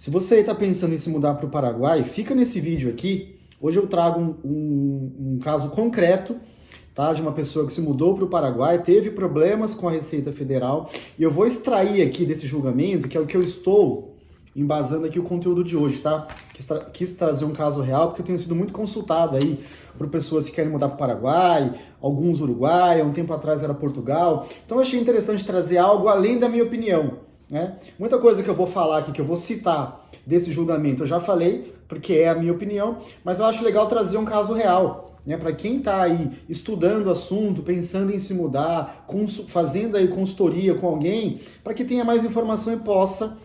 Se você está pensando em se mudar para o Paraguai, fica nesse vídeo aqui. Hoje eu trago um caso concreto, tá, de uma pessoa que se mudou para o Paraguai, teve problemas com a Receita Federal, e eu vou extrair aqui desse julgamento, que é o que eu estou embasando aqui o conteúdo de hoje, tá? Quis trazer um caso real, porque eu tenho sido muito consultado aí por pessoas que querem mudar para o Paraguai, alguns Uruguai, há um tempo atrás era Portugal. Então eu achei interessante trazer algo além da minha opinião, né? Muita coisa que eu vou falar aqui, que eu vou citar desse julgamento, eu já falei, porque é a minha opinião, mas eu acho legal trazer um caso real, né? Para quem está aí estudando o assunto, pensando em se mudar, fazendo aí consultoria com alguém, para que tenha mais informação e possa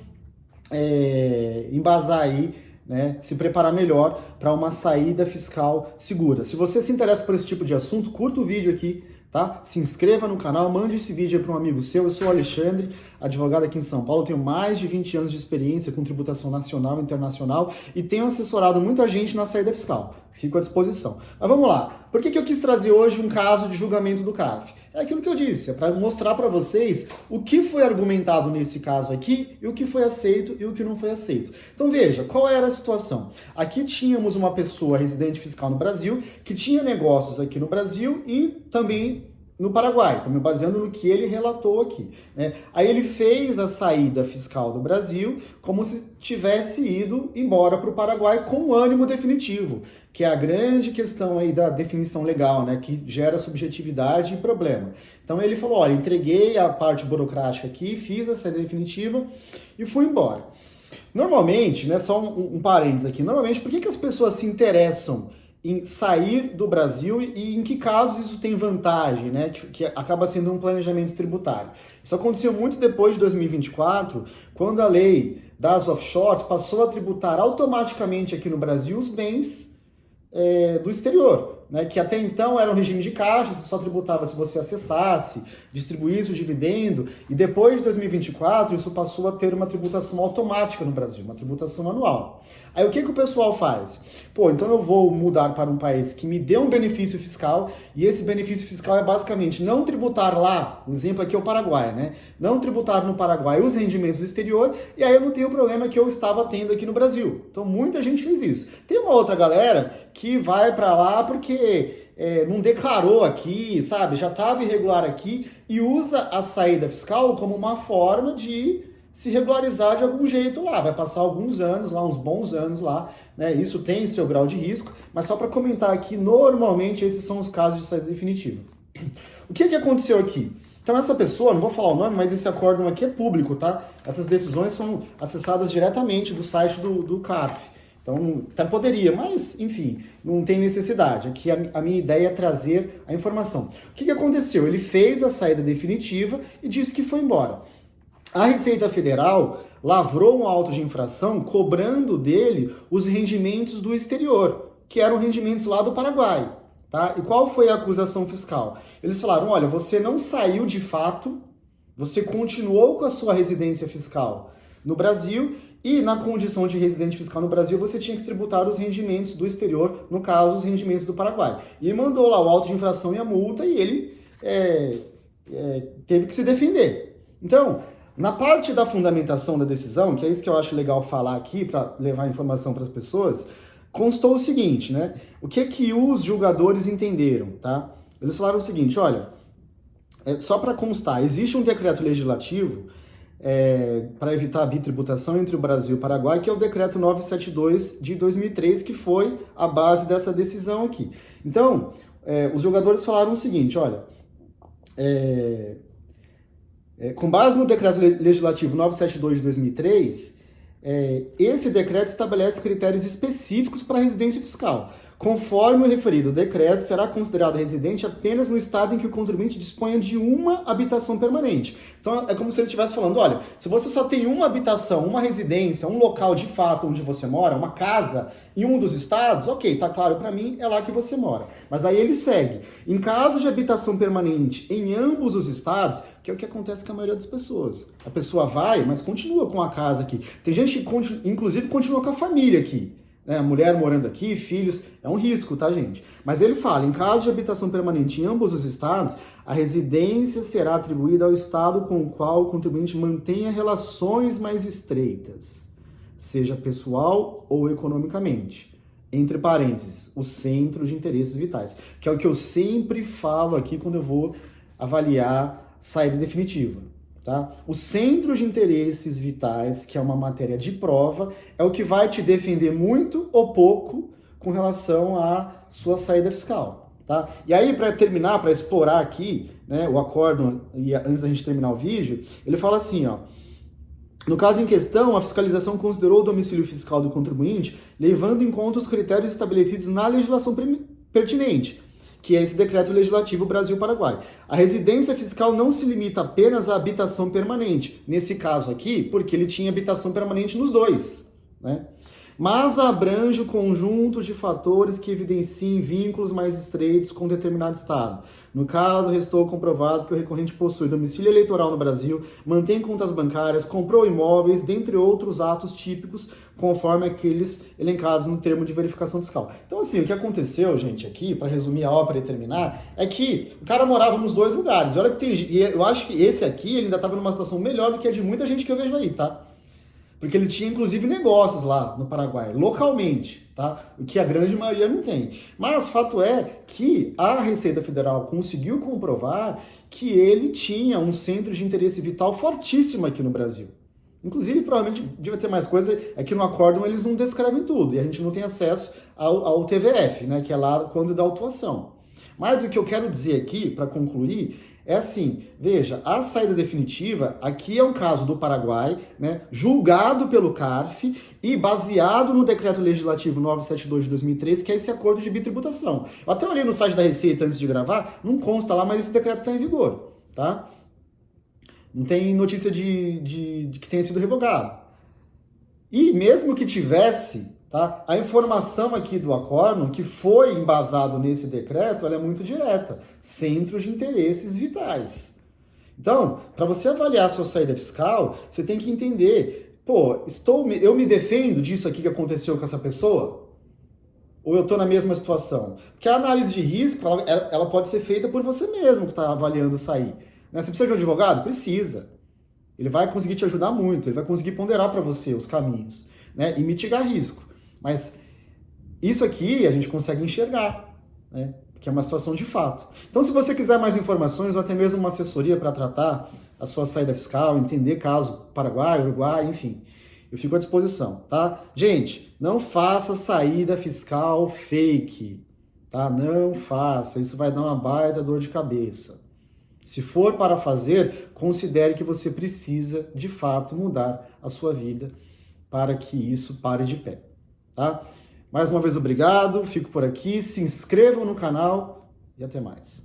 embasar aí, né, se preparar melhor para uma saída fiscal segura. Se você se interessa por esse tipo de assunto, curta o vídeo aqui, tá? Se inscreva no canal, mande esse vídeo para um amigo seu. Eu sou o Alexandre, advogado aqui em São Paulo, tenho mais de 20 anos de experiência com tributação nacional e internacional e tenho assessorado muita gente na saída fiscal. Fico à disposição. Mas vamos lá. Por que eu quis trazer hoje um caso de julgamento do CARF? É aquilo que eu disse, é para mostrar para vocês o que foi argumentado nesse caso aqui e o que foi aceito e o que não foi aceito. Então veja, qual era a situação? Aqui tínhamos uma pessoa residente fiscal no Brasil, que tinha negócios aqui no Brasil e também no Paraguai, estou me baseando no que ele relatou aqui, né? Aí ele fez a saída fiscal do Brasil como se tivesse ido embora para o Paraguai com um ânimo definitivo, que é a grande questão aí da definição legal, né? Que gera subjetividade e problema. Então ele falou, olha, entreguei a parte burocrática aqui, fiz a saída definitiva e fui embora. Normalmente, né, só um parênteses aqui, normalmente por que as pessoas se interessam em sair do Brasil e em que casos isso tem vantagem, né? Que acaba sendo um planejamento tributário. Isso aconteceu muito depois de 2024, quando a lei das offshores passou a tributar automaticamente aqui no Brasil os bens do exterior, né? Que até então era um regime de caixa, você só tributava se você acessasse, distribuísse o dividendo, e depois de 2024 isso passou a ter uma tributação automática no Brasil, uma tributação anual. Aí o que o pessoal faz? Pô, então eu vou mudar para um país que me dê um benefício fiscal, e esse benefício fiscal é basicamente não tributar lá, o exemplo aqui é o Paraguai, né? Não tributar no Paraguai os rendimentos do exterior, e aí eu não tenho o problema que eu estava tendo aqui no Brasil. Então muita gente fez isso. Tem uma outra galera que vai para lá porque não declarou aqui, sabe? Já estava irregular aqui e usa a saída fiscal como uma forma de se regularizar de algum jeito lá. Vai passar alguns anos lá, uns bons anos lá, né? Isso tem seu grau de risco, mas só para comentar aqui, normalmente esses são os casos de saída definitiva. O que aconteceu aqui? Então essa pessoa, não vou falar o nome, mas esse acórdão aqui é público, tá? Essas decisões são acessadas diretamente do site do CARF. Então, até poderia, mas, enfim, não tem necessidade. Aqui a minha ideia é trazer a informação. O que aconteceu? Ele fez a saída definitiva e disse que foi embora. A Receita Federal lavrou um auto de infração cobrando dele os rendimentos do exterior, que eram rendimentos lá do Paraguai. Tá? E qual foi a acusação fiscal? Eles falaram, olha, você não saiu de fato, você continuou com a sua residência fiscal no Brasil e na condição de residente fiscal no Brasil você tinha que tributar os rendimentos do exterior, no caso, os rendimentos do Paraguai. E mandou lá o auto de infração e a multa e ele teve que se defender. Então, na parte da fundamentação da decisão, que é isso que eu acho legal falar aqui para levar informação para as pessoas, constou o seguinte, né? O que os julgadores entenderam, tá? Eles falaram o seguinte, olha, só para constar, existe um decreto legislativo para evitar a bitributação entre o Brasil e o Paraguai, que é o decreto 972 de 2003, que foi a base dessa decisão aqui. Então, os julgadores falaram o seguinte, olha, com base no decreto legislativo 972 de 2003, esse decreto estabelece critérios específicos para a residência fiscal. Conforme o referido decreto, será considerado residente apenas no estado em que o contribuinte disponha de uma habitação permanente. Então, é como se ele estivesse falando, olha, se você só tem uma habitação, uma residência, um local de fato onde você mora, uma casa em um dos estados, ok, tá claro para mim, é lá que você mora. Mas aí ele segue. Em caso de habitação permanente em ambos os estados, que é o que acontece com a maioria das pessoas. A pessoa vai, mas continua com a casa aqui. Tem gente que, inclusive, continua com a família aqui. A mulher morando aqui, filhos, é um risco, tá, gente? Mas ele fala, em caso de habitação permanente em ambos os estados, a residência será atribuída ao estado com o qual o contribuinte mantenha relações mais estreitas. seja pessoal ou economicamente. Entre parênteses, o centro de interesses vitais, que é o que eu sempre falo aqui quando eu vou avaliar saída definitiva. Tá? O centro de interesses vitais, que é uma matéria de prova, é o que vai te defender muito ou pouco com relação à sua saída fiscal. Tá? E aí, para terminar, para explorar aqui, né, o acórdão, e antes da gente terminar o vídeo, ele fala assim, ó. No caso em questão, a fiscalização considerou o domicílio fiscal do contribuinte, levando em conta os critérios estabelecidos na legislação pertinente, que é esse decreto legislativo Brasil-Paraguai. A residência fiscal não se limita apenas à habitação permanente, nesse caso aqui, porque ele tinha habitação permanente nos dois, né? Mas abrange o conjunto de fatores que evidenciem vínculos mais estreitos com determinado Estado. No caso, restou comprovado que o recorrente possui domicílio eleitoral no Brasil, mantém contas bancárias, comprou imóveis, dentre outros atos típicos, conforme aqueles elencados no termo de verificação fiscal. Então, assim, o que aconteceu, gente, aqui, para resumir a obra e terminar, é que o cara morava nos dois lugares. Olha que tem, e eu acho que esse aqui ele ainda estava numa situação melhor do que a de muita gente que eu vejo aí, tá? Porque ele tinha, inclusive, negócios lá no Paraguai, localmente, tá? O que a grande maioria não tem. Mas fato é que a Receita Federal conseguiu comprovar que ele tinha um centro de interesse vital fortíssimo aqui no Brasil. Inclusive, provavelmente, devia ter mais coisa, é que no acórdão eles não descrevem tudo, e a gente não tem acesso ao TVF, né? Que é lá quando da autuação. Mas o que eu quero dizer aqui, para concluir, é assim, veja, a saída definitiva, aqui é um caso do Paraguai, né, julgado pelo CARF e baseado no Decreto Legislativo 972 de 2003, que é esse acordo de bitributação. Eu até olhei no site da Receita antes de gravar, não consta lá, mas esse decreto está em vigor, tá? Não tem notícia de que tenha sido revogado. E mesmo que tivesse, tá, a informação aqui do acórdão, que foi embasado nesse decreto, ela é muito direta. Centros de interesses vitais. Então, para você avaliar a sua saída fiscal, você tem que entender, pô, eu me defendo disso aqui que aconteceu com essa pessoa? Ou eu estou na mesma situação? Porque a análise de risco, ela pode ser feita por você mesmo que está avaliando sair. Né? Você precisa de um advogado? Precisa. Ele vai conseguir te ajudar muito, ele vai conseguir ponderar para você os caminhos, né? E mitigar risco. Mas isso aqui a gente consegue enxergar, né? Que é uma situação de fato. Então, se você quiser mais informações ou até mesmo uma assessoria para tratar a sua saída fiscal, entender caso Paraguai, Uruguai, enfim, eu fico à disposição, tá? Gente, não faça saída fiscal fake, tá? Não faça, isso vai dar uma baita dor de cabeça. Se for para fazer, considere que você precisa, de fato, mudar a sua vida para que isso pare de pé, tá? Mais uma vez, obrigado, fico por aqui, se inscrevam no canal e até mais.